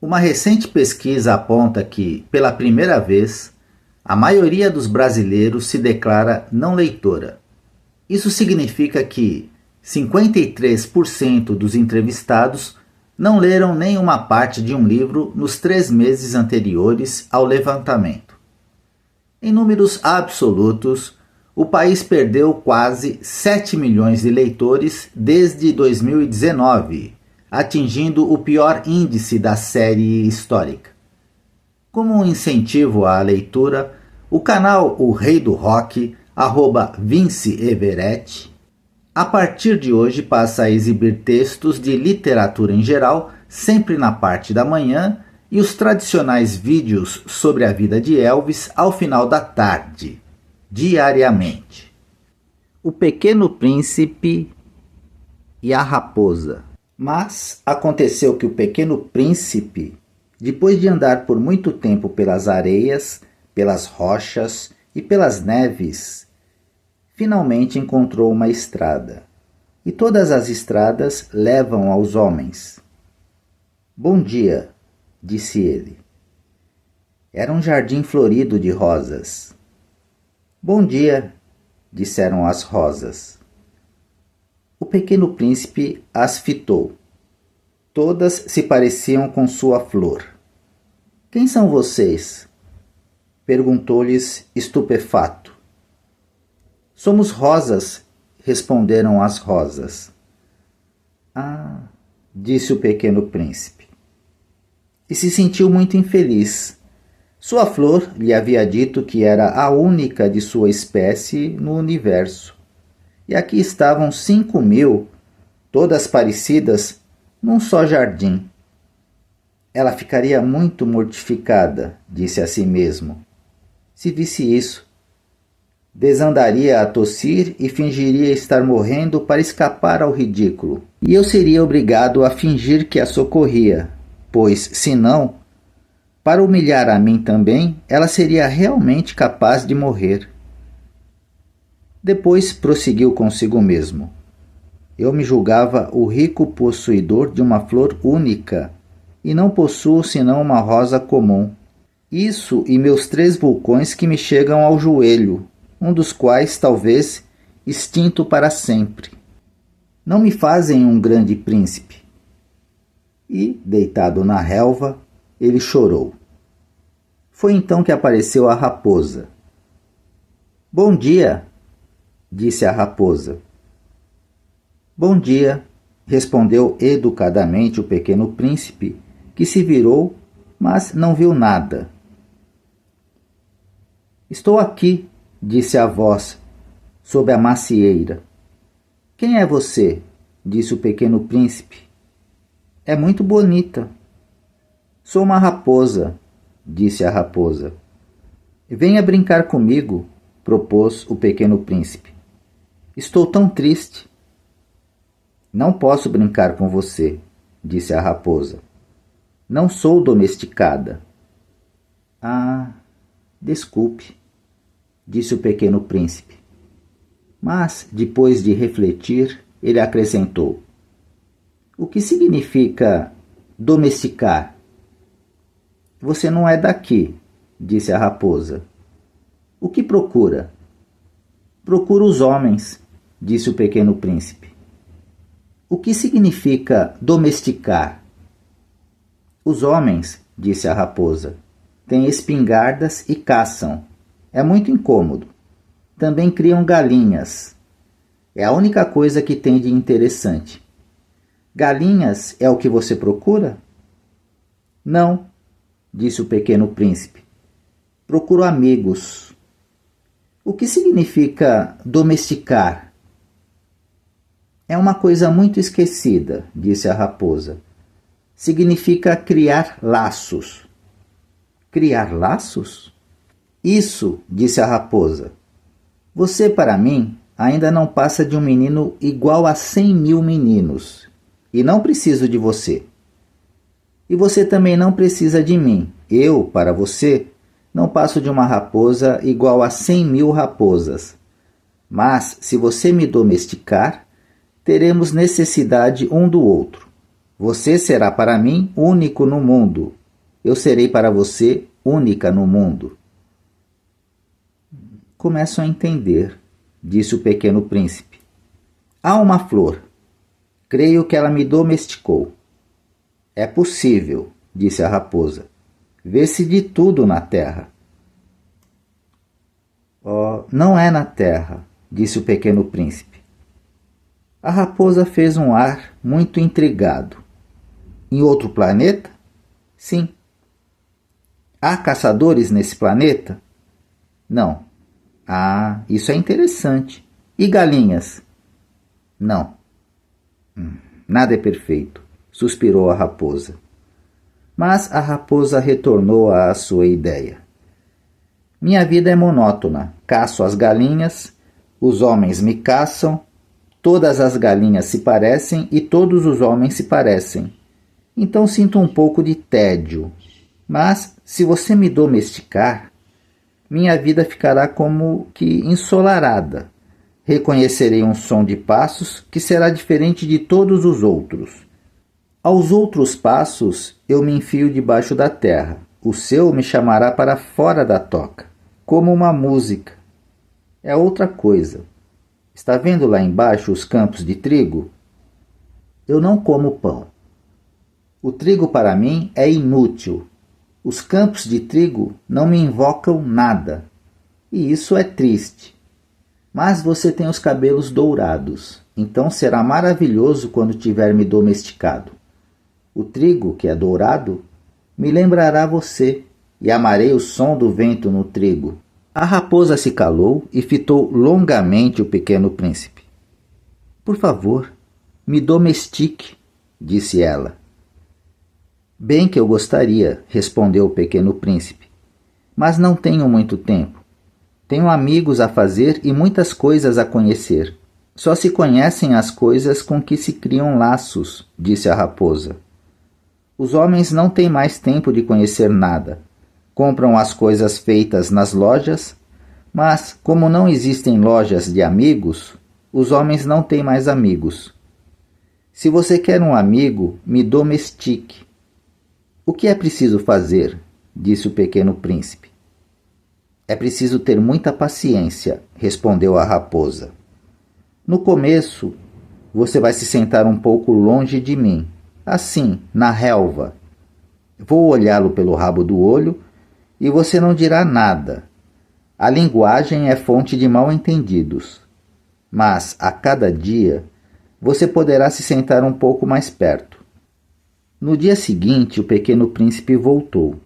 Uma recente pesquisa aponta que, pela primeira vez, a maioria dos brasileiros se declara não leitora. Isso significa que 53% dos entrevistados não leram nenhuma parte de um livro nos 3 meses anteriores ao levantamento. Em números absolutos, o país perdeu quase 7 milhões de leitores desde 2019, atingindo o pior índice da série histórica. Como um incentivo à leitura, o canal O Rei do Rock, @VinceEverett, a partir de hoje passa a exibir textos de literatura em geral, sempre na parte da manhã, e os tradicionais vídeos sobre a vida de Elvis ao final da tarde, diariamente. O Pequeno Príncipe e a Raposa. Mas aconteceu que o Pequeno Príncipe, depois de andar por muito tempo pelas areias, pelas rochas e pelas neves, finalmente encontrou uma estrada. E todas as estradas levam aos homens. Bom dia, disse ele. Era um jardim florido de rosas. Bom dia, disseram as rosas. O Pequeno Príncipe as fitou. Todas se pareciam com sua flor. Quem são vocês? Perguntou-lhes estupefato. Somos rosas, responderam as rosas. Ah, disse o Pequeno Príncipe. E se sentiu muito infeliz. Sua flor lhe havia dito que era a única de sua espécie no universo. E aqui estavam 5.000, todas parecidas, num só jardim. Ela ficaria muito mortificada, disse a si mesmo, se visse isso. Desandaria a tossir e fingiria estar morrendo para escapar ao ridículo. E eu seria obrigado a fingir que a socorria, pois, se não, para humilhar a mim também, ela seria realmente capaz de morrer. Depois prosseguiu consigo mesmo. Eu me julgava o rico possuidor de uma flor única, e não possuo senão uma rosa comum. Isso e meus 3 vulcões que me chegam ao joelho, um dos quais, talvez, extinto para sempre. Não me fazem um grande príncipe. E, deitado na relva, ele chorou. Foi então que apareceu a raposa. Bom dia, disse a raposa. Bom dia, respondeu educadamente o Pequeno Príncipe, que se virou, mas não viu nada. Estou aqui, disse a voz, sob a macieira. Quem é você? Disse o Pequeno Príncipe. É muito bonita. Sou uma raposa, disse a raposa. Venha brincar comigo, propôs o Pequeno Príncipe. Estou tão triste. Não posso brincar com você, disse a raposa. Não sou domesticada. Ah, desculpe, disse o Pequeno Príncipe. Mas, depois de refletir, ele acrescentou. O que significa domesticar? Você não é daqui, disse a raposa. O que procura? Procuro os homens, disse o Pequeno Príncipe. O que significa domesticar? Os homens, disse a raposa, têm espingardas e caçam. É muito incômodo. Também criam galinhas. É a única coisa que tem de interessante. Galinhas é o que você procura? Não, disse o Pequeno Príncipe. Procuro amigos. O que significa domesticar? É uma coisa muito esquecida, disse a raposa. Significa criar laços. Criar laços? Isso, disse a raposa. Você, para mim, ainda não passa de um menino igual a 100.000 meninos. E não preciso de você. E você também não precisa de mim. Eu, para você, não passo de uma raposa igual a 100.000 raposas. Mas, se você me domesticar, teremos necessidade um do outro. Você será para mim único no mundo. Eu serei para você única no mundo. Começo a entender, disse o pequeno príncipe. Há uma flor. Creio que ela me domesticou. É possível, disse a raposa. Vê-se de tudo na terra. Oh, não é na terra, disse o pequeno príncipe. A raposa fez um ar muito intrigado. Em outro planeta? Sim. Há caçadores nesse planeta? Não. Ah, isso é interessante. E galinhas? Não. Nada é perfeito, suspirou a raposa. Mas a raposa retornou à sua ideia. Minha vida é monótona. Caço as galinhas, os homens me caçam, todas as galinhas se parecem e todos os homens se parecem. Então sinto um pouco de tédio. Mas, se você me domesticar, minha vida ficará como que ensolarada. Reconhecerei um som de passos que será diferente de todos os outros. Aos outros passos eu me enfio debaixo da terra. O seu me chamará para fora da toca, como uma música. É outra coisa. Está vendo lá embaixo os campos de trigo? Eu não como pão. O trigo para mim é inútil. Os campos de trigo não me invocam nada. E isso é triste. Mas você tem os cabelos dourados, então será maravilhoso quando tiver me domesticado. O trigo, que é dourado, me lembrará você, e amarei o som do vento no trigo. A raposa se calou e fitou longamente o pequeno príncipe. Por favor, me domestique, disse ela. Bem que eu gostaria, respondeu o pequeno príncipe, mas não tenho muito tempo. Tenho amigos a fazer e muitas coisas a conhecer. Só se conhecem as coisas com que se criam laços, disse a raposa. Os homens não têm mais tempo de conhecer nada. Compram as coisas feitas nas lojas, mas, como não existem lojas de amigos, os homens não têm mais amigos. Se você quer um amigo, me domestique. O que é preciso fazer? Disse o pequeno príncipe. É preciso ter muita paciência, respondeu a raposa. No começo, você vai se sentar um pouco longe de mim, assim, na relva. Vou olhá-lo pelo rabo do olho e você não dirá nada. A linguagem é fonte de mal-entendidos. Mas, a cada dia, você poderá se sentar um pouco mais perto. No dia seguinte, o pequeno príncipe voltou.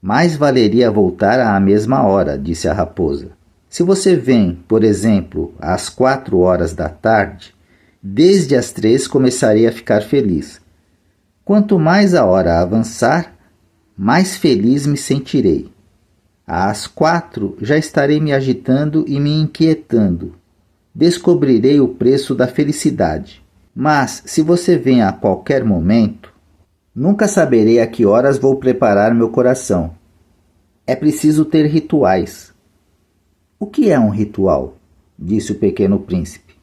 Mais valeria voltar à mesma hora, disse a raposa. Se você vem, por exemplo, às 4 horas da tarde, desde as 3 começarei a ficar feliz. Quanto mais a hora avançar, mais feliz me sentirei. Às 4 já estarei me agitando e me inquietando. Descobrirei o preço da felicidade. Mas, se você vem a qualquer momento, nunca saberei a que horas vou preparar meu coração. É preciso ter rituais. O que é um ritual? Disse o pequeno príncipe.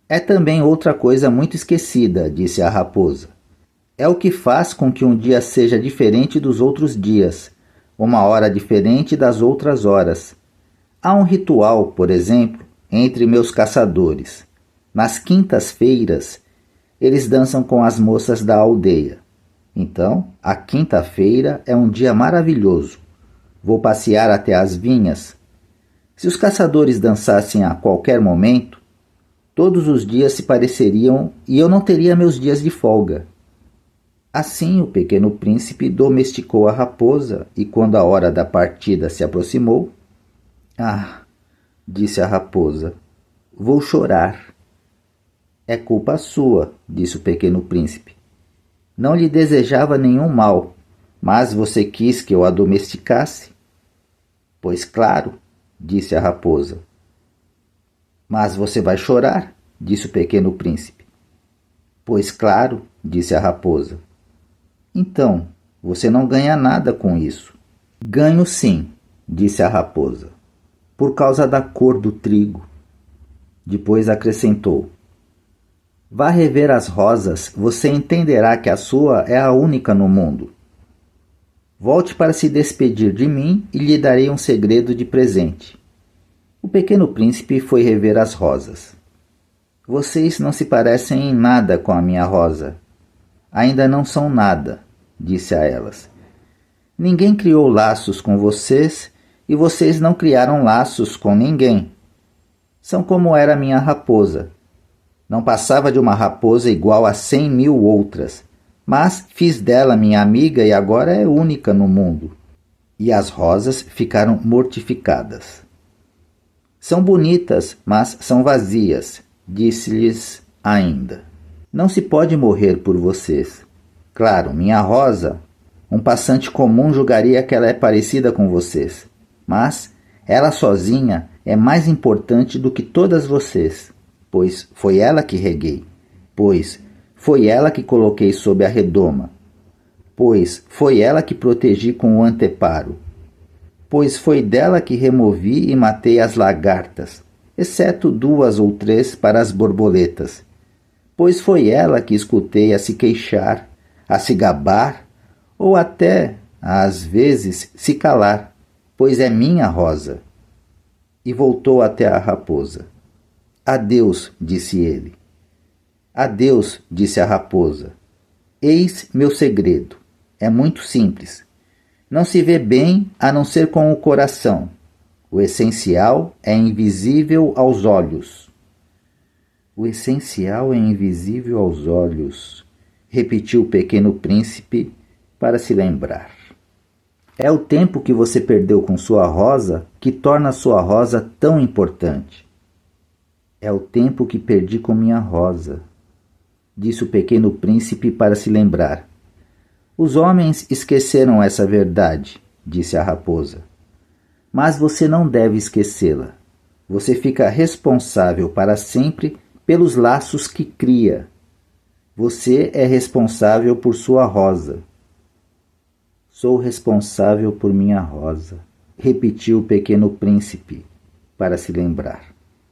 É também outra coisa muito esquecida, disse a raposa. É o que faz com que um dia seja diferente dos outros dias, uma hora diferente das outras horas. Há um ritual, por exemplo, entre meus caçadores. Nas quintas-feiras, eles dançam com as moças da aldeia. Então, a quinta-feira é um dia maravilhoso. Vou passear até as vinhas. Se os caçadores dançassem a qualquer momento, todos os dias se pareceriam e eu não teria meus dias de folga. Assim, o pequeno príncipe domesticou a raposa e, quando a hora da partida se aproximou, "Ah", disse a raposa, "vou chorar." "É culpa sua", disse o pequeno príncipe. "Não lhe desejava nenhum mal, mas você quis que eu a domesticasse?" "Pois claro", disse a raposa. "Mas você vai chorar?", disse o pequeno príncipe. "Pois claro", disse a raposa. "Então, você não ganha nada com isso." "Ganho sim", disse a raposa, "por causa da cor do trigo." Depois acrescentou: Vá rever as rosas, você entenderá que a sua é a única no mundo. Volte para se despedir de mim e lhe darei um segredo de presente. O pequeno príncipe foi rever as rosas. Vocês não se parecem em nada com a minha rosa. Ainda não são nada, disse a elas. Ninguém criou laços com vocês e vocês não criaram laços com ninguém. São como era minha raposa. Não passava de uma raposa igual a 100.000 outras, mas fiz dela minha amiga e agora é única no mundo. E as rosas ficaram mortificadas. São bonitas, mas são vazias, disse-lhes ainda. Não se pode morrer por vocês. Claro, minha rosa, um passante comum julgaria que ela é parecida com vocês, mas ela sozinha é mais importante do que todas vocês, pois foi ela que reguei, pois foi ela que coloquei sob a redoma, pois foi ela que protegi com o anteparo, pois foi dela que removi e matei as lagartas, exceto 2 ou 3 para as borboletas, pois foi ela que escutei a se queixar, a se gabar, ou até, às vezes, se calar, pois é minha rosa. E voltou até a raposa. Adeus, disse ele. Adeus, disse a raposa. Eis meu segredo. É muito simples. Não se vê bem a não ser com o coração. O essencial é invisível aos olhos. O essencial é invisível aos olhos, repetiu o pequeno príncipe para se lembrar. É o tempo que você perdeu com sua rosa que torna sua rosa tão importante. É o tempo que perdi com minha rosa, disse o pequeno príncipe para se lembrar. Os homens esqueceram essa verdade, disse a raposa. Mas você não deve esquecê-la. Você fica responsável para sempre pelos laços que cria. Você é responsável por sua rosa. Sou responsável por minha rosa, repetiu o pequeno príncipe para se lembrar.